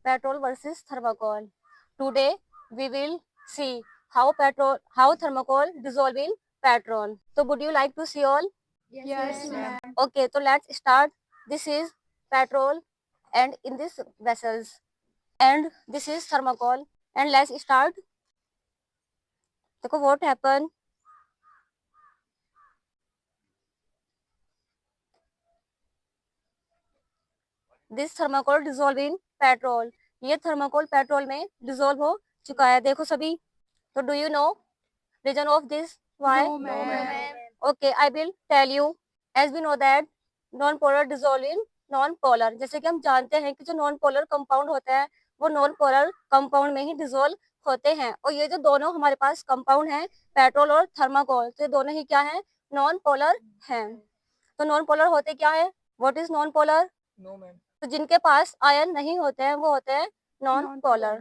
petrol versus thermocol. Today we will see how thermocol dissolve in petrol. So would you like to see all? Yes, ma'am. Okay, so let's start. This is petrol and in this vessels, and this is thermocol, and let's start. देखो what happen. This thermocol dissolve in petrol. ये thermocol petrol में dissolve हो चुका है. देखो सभी. तो do you know reason of this? Why? No, ma'am. Okay, I will tell you. As we know that non polar dissolve in non polar. जैसे कि हम जानते हैं कि जो नॉन पोलर कंपाउंड होते हैं वो नॉन पोलर कंपाउंड में ही डिजोल्व होते हैं. और ये जो दोनों हमारे पास कंपाउंड हैं, पेट्रोल और थर्माकोल, तो ये दोनों ही क्या है? नॉन पोलर हैं. तो नॉन पोलर होते क्या है? What is non polar? No, ma'am. तो जिनके पास आयन नहीं होते हैं वो होते हैं नॉन पोलर.